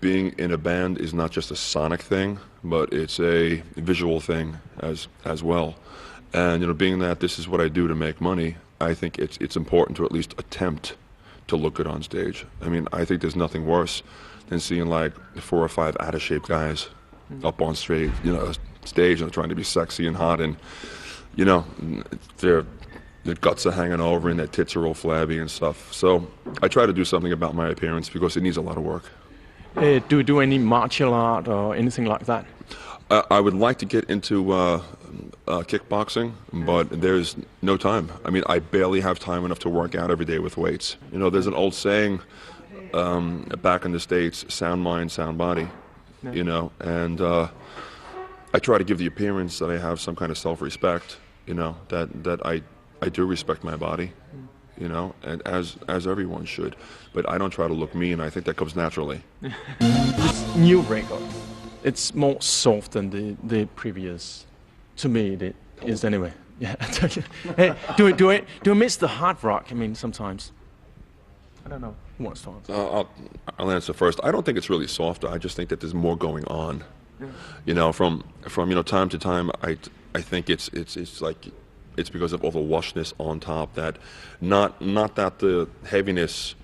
being in a band is not just a sonic thing, but it's a visual thing as well. And being that this is what I do to make money, I think it's important to at least attempt to look good on stage. I mean, I think there's nothing worse than seeing like 4 or 5 out of shape guys up on stage, and trying to be sexy and hot, and their guts are hanging over and their tits are all flabby and stuff. So I try to do something about my appearance because it needs a lot of work. Do you do any martial art or anything like that? I would like to get into kickboxing, but there's no time. I mean, I barely have time enough to work out every day with weights. There's an old saying back in the States, sound mind, sound body, and I try to give the appearance that I have some kind of self-respect, that I do respect my body, and as everyone should. But I don't try to look mean. I think that comes naturally. This new record, it's more soft than the previous. To me, it is anyway. Yeah. Hey, do I miss the hard rock? I mean, sometimes. I don't know who wants to answer. I'll answer first. I don't think it's really softer. I just think that there's more going on. Yeah. From time to time, I think it's like it's because of all the lushness on top, that not that the heaviness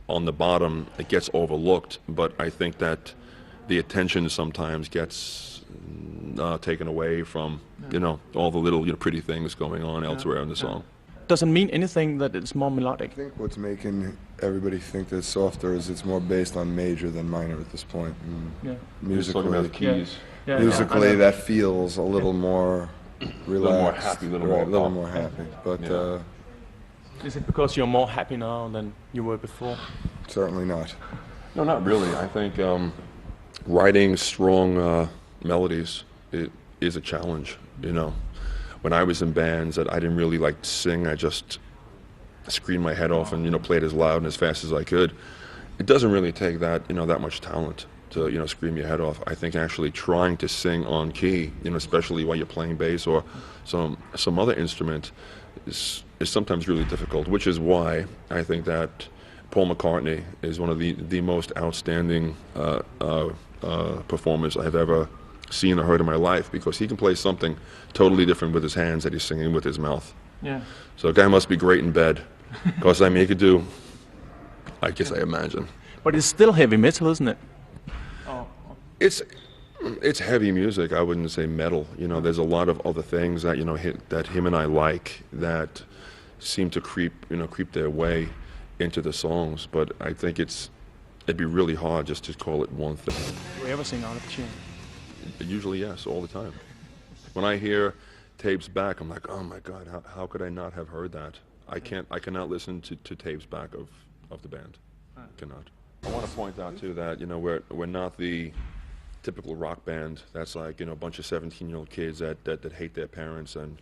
on the bottom, it gets overlooked, but I think that the attention sometimes gets taken away from all the little pretty things going on elsewhere in the song. Doesn't mean anything that it's more melodic. I think what's making everybody think that it's softer is it's more based on major than minor at this point. Musically, talking about the keys. Musically, that feels a little more relaxed, a little more happy. But is it because you're more happy now than you were before? Certainly not. No, not really. I think writing strong melodies is a challenge. When I was in bands that I didn't really like to sing, I just screamed my head off and played as loud and as fast as I could. It doesn't really take that that much talent to scream your head off. I think actually trying to sing on key, especially while you're playing bass or some other instrument, is sometimes really difficult. Which is why I think that Paul McCartney is one of the most outstanding performers I've ever seen or heard in my life, because he can play something totally different with his hands that he's singing with his mouth. Yeah. So a guy must be great in bed, because I mean he could do, I guess I imagine. But it's still heavy metal, isn't it? Oh. It's heavy music. I wouldn't say metal. There's a lot of other things that that him and I like that seem to creep their way into the songs. But I think it'd be really hard just to call it one thing. Do you ever sing out of tune? Usually, yes, all the time. When I hear tapes back, I'm like, oh my God, how could I not have heard that? I cannot listen to tapes back of the band. Cannot. I want to point out too that we're not the typical rock band that's like a bunch of 17-year-old kids that hate their parents and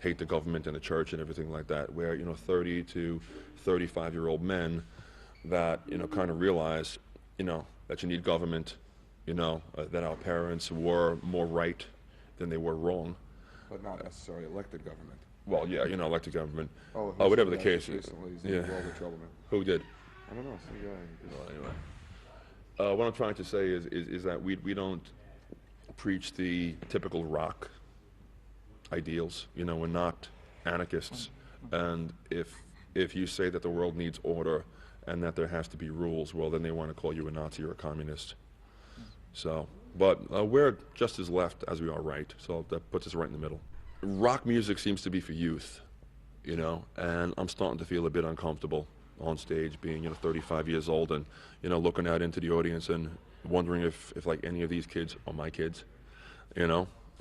hate the government and the church and everything like that. We're 30 to 35-year-old men that kind of realize that you need government. That our parents were more right than they were wrong. But not necessarily elected government. Well, yeah, elected government. Oh, whatever the case is. He's in all the trouble, man. Who did? I don't know. Some guy. Well, anyway. What I'm trying to say is that we don't preach the typical rock ideals. We're not anarchists. And if you say that the world needs order and that there has to be rules, well, then they want to call you a Nazi or a communist. So, but we're just as left as we are right, so that puts us right in the middle. Rock music seems to be for youth, and I'm starting to feel a bit uncomfortable on stage, being 35 years old and looking out into the audience and wondering if like any of these kids are my kids,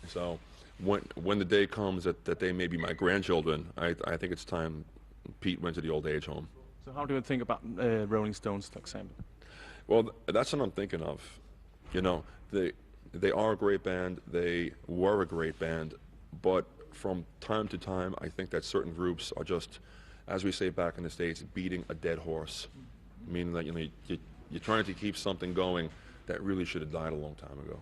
So when the day comes that they may be my grandchildren, I think it's time Pete went to the old age home. So how do you think about Rolling Stones, for example? Well, that's what I'm thinking of. They are a great band, they were a great band, but from time to time, I think that certain groups are just, as we say back in the States, beating a dead horse. Meaning that, you're trying to keep something going that really should have died a long time ago.